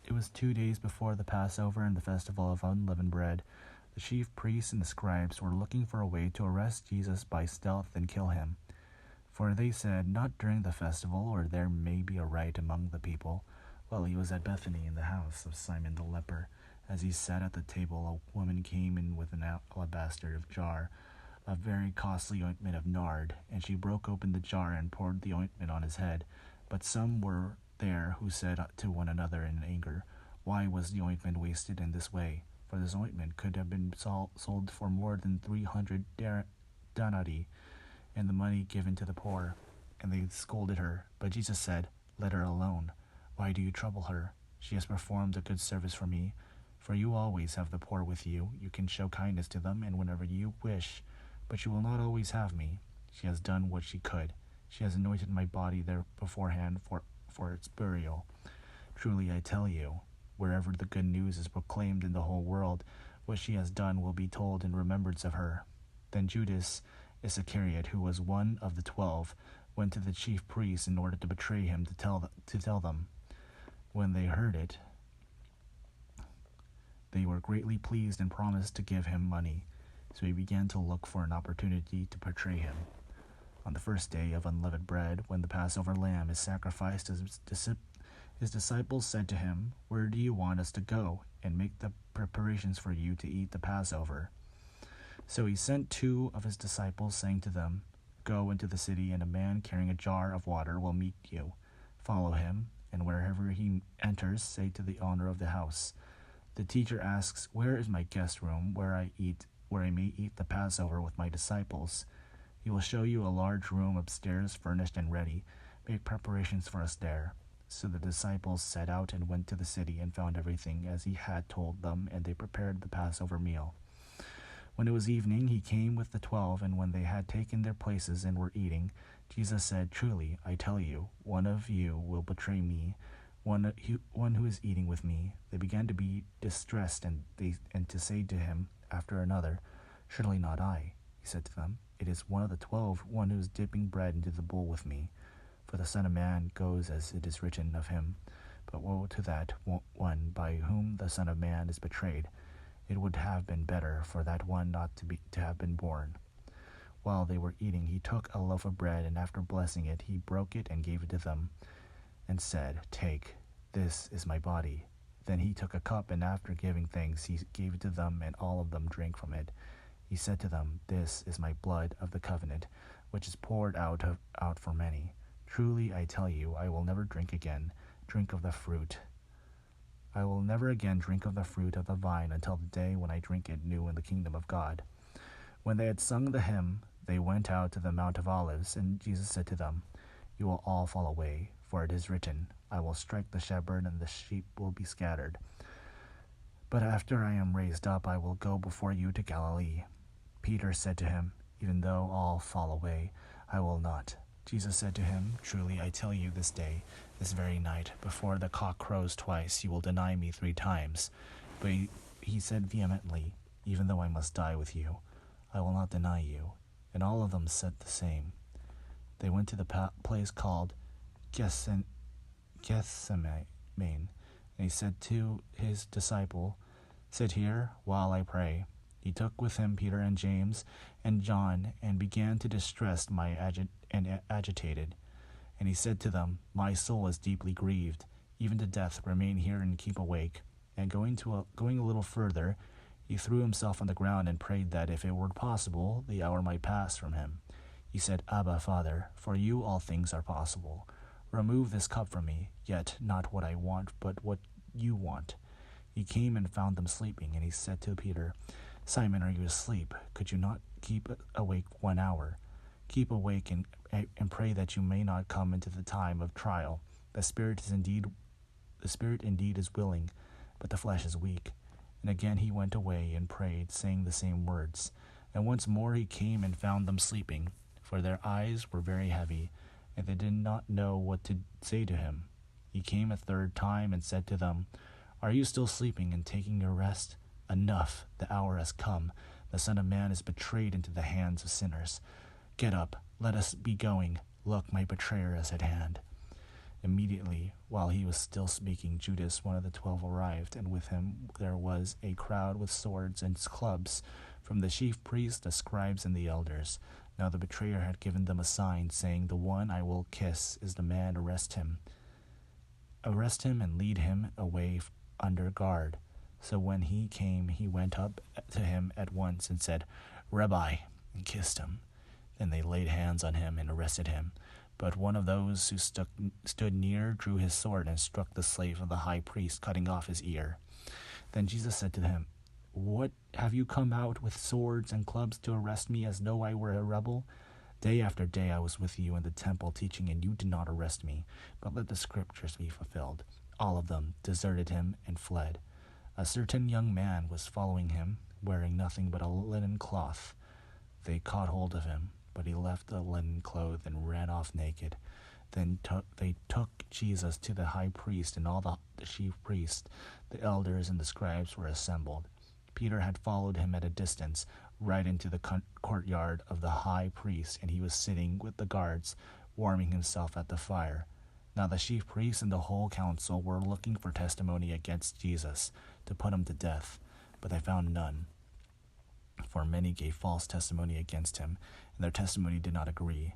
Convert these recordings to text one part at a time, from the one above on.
It was 2 days before the Passover and the festival of unleavened bread. The chief priests and the scribes were looking for a way to arrest Jesus by stealth and kill him. For they said, "Not during the festival, or there may be a riot among the people." While he was at Bethany in the house of Simon the leper, as he sat at the table, a woman came in with an alabaster jar of very costly ointment of nard, and she broke open the jar and poured the ointment on his head. But some were there who said to one another in anger, "Why was the ointment wasted in this way? For this ointment could have been sold for more than 300 denarii, and the money given to the poor." And they scolded her. But Jesus said, "Let her alone. Why do you trouble her? She has performed a good service for me. For you always have the poor with you. You can show kindness to them and whenever you wish, but you will not always have me. She has done what she could. She has anointed my body there beforehand for its burial. Truly I tell you, wherever the good news is proclaimed in the whole world, what she has done will be told in remembrance of her." Then Judas Iscariot, who was one of the 12, went to the chief priests in order to betray him to tell them. When they heard it, they were greatly pleased and promised to give him money. So he began to look for an opportunity to betray him. On the first day of unleavened bread, when the Passover lamb is sacrificed, his disciples said to him, "Where do you want us to go and make the preparations for you to eat the Passover?" So he sent 2 of his disciples, saying to them, "Go into the city, and a man carrying a jar of water will meet you. Follow him, and wherever he enters, say to the owner of the house, 'The teacher asks, where is my guest room, where I may eat the Passover with my disciples?' He will show you a large room upstairs, furnished and ready. Make preparations for us there." So the disciples set out and went to the city and found everything as he had told them, and they prepared the Passover meal. When it was evening, he came with the 12, and when they had taken their places and were eating, Jesus said, "Truly, I tell you, one of you will betray me, one who is eating with me." They began to be distressed, and to say to him after another, "Surely not I." He said to them, "It is one of the 12, one who is dipping bread into the bowl with me. For the Son of Man goes as it is written of him. But woe to that one by whom the Son of Man is betrayed. It would have been better for that one not to have been born." While they were eating, he took a loaf of bread, and after blessing it, he broke it and gave it to them, and said, "Take, this is my body." Then he took a cup, and after giving thanks, he gave it to them, and all of them drank from it. He said to them, "This is my blood of the covenant, which is poured out for many. Truly I tell you, I will never again drink of the fruit of the vine until the day when I drink it new in the kingdom of God." When they had sung the hymn, they went out to the Mount of Olives, and Jesus said to them, "You will all fall away, for it is written, 'I will strike the shepherd, and the sheep will be scattered.' But after I am raised up, I will go before you to Galilee." Peter said to him, "Even though all fall away, I will not." Jesus said to him, "Truly I tell you, this very night, before the cock crows twice, you will deny me 3 times. But he said vehemently, "Even though I must die with you, I will not deny you." And all of them said the same. They went to the place called Gethsemane, and he said to his disciple, "Sit here while I pray." He took with him Peter and James and John, and began to distress and agitated. And he said to them, "My soul is deeply grieved, even to death. Remain here and keep awake." And going a little further, he threw himself on the ground and prayed that, if it were possible, the hour might pass from him. He said, "Abba, Father, for you all things are possible. Remove this cup from me, yet not what I want, but what you want." He came and found them sleeping, and he said to Peter, "Simon, are you asleep? Could you not keep awake 1 hour? Keep awake and pray that you may not come into the time of trial. The spirit indeed is willing, but the flesh is weak." And again he went away and prayed, saying the same words. And once more he came and found them sleeping, for their eyes were very heavy, and they did not know what to say to him. He came a 3rd time and said to them, "Are you still sleeping and taking your rest? Enough, the hour has come. The Son of Man is betrayed into the hands of sinners. Get up, let us be going. Look, my betrayer is at hand." Immediately, while he was still speaking, Judas, one of the 12, arrived, and with him there was a crowd with swords and clubs, from the chief priests, the scribes, and the elders. Now the betrayer had given them a sign, saying, "The one I will kiss is the man. Arrest him. Arrest him and lead him away under guard." So when he came, he went up to him at once and said, "Rabbi," and kissed him. Then they laid hands on him and arrested him. But one of those who stood near drew his sword and struck the slave of the high priest, cutting off his ear. Then Jesus said to him, "What, have you come out with swords and clubs to arrest me as though I were a rebel? Day after day I was with you in the temple teaching, and you did not arrest me. But let the scriptures be fulfilled." All of them deserted him and fled. A certain young man was following him, wearing nothing but a linen cloth. They caught hold of him, but he left the linen cloth and ran off naked. Then they took Jesus to the high priest, and all the chief priests, the elders, and the scribes were assembled. Peter had followed him at a distance, right into the courtyard of the high priest, and he was sitting with the guards, warming himself at the fire. Now the chief priests and the whole council were looking for testimony against Jesus, to put him to death, but they found none. For many gave false testimony against him, and their testimony did not agree.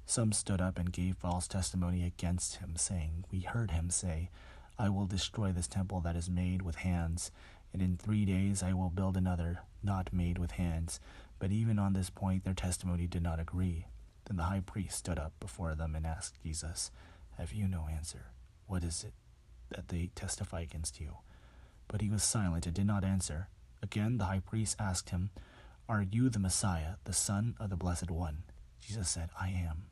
Some stood up and gave false testimony against him, saying, "We heard him say, 'I will destroy this temple that is made with hands, and in 3 days I will build another, not made with hands.' But even on this point their testimony did not agree. Then the high priest stood up before them and asked Jesus, 'Have you no answer? What is it that they testify against you?' But he was silent and did not answer. Again the high priest asked him, 'Are you the Messiah, the Son of the Blessed One?' Jesus said, 'I am.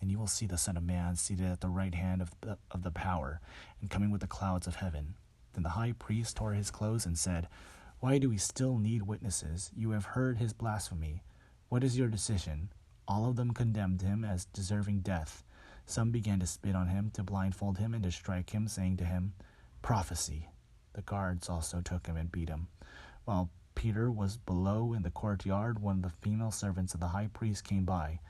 And you will see the Son of Man seated at the right hand of the power, and coming with the clouds of heaven.' Then the high priest tore his clothes and said, 'Why do we still need witnesses? You have heard his blasphemy. What is your decision?' All of them condemned him as deserving death. Some began to spit on him, to blindfold him, and to strike him, saying to him, 'Prophesy.' The guards also took him and beat him. While Peter was below in the courtyard, one of the female servants of the high priest came by.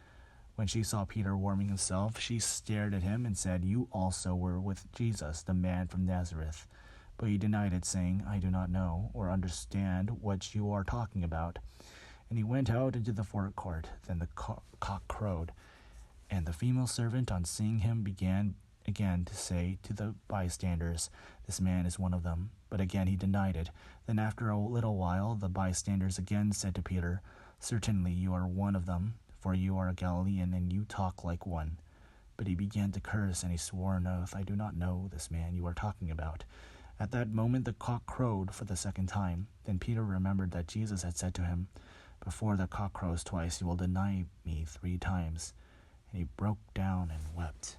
When she saw Peter warming himself, she stared at him and said, 'You also were with Jesus, the man from Nazareth.' But he denied it, saying, 'I do not know or understand what you are talking about.' And he went out into the forecourt. Then the cock crowed. And the female servant, on seeing him, began again to say to the bystanders, 'This man is one of them.' But again he denied it. Then after a little while the bystanders again said to Peter, 'Certainly you are one of them, for you are a Galilean, and you talk like one.' But he began to curse, and he swore an oath, 'I do not know this man you are talking about.' At that moment the cock crowed for the second time. Then Peter remembered that Jesus had said to him, 'Before the cock crows twice, you will deny me 3 times.' And he broke down and wept.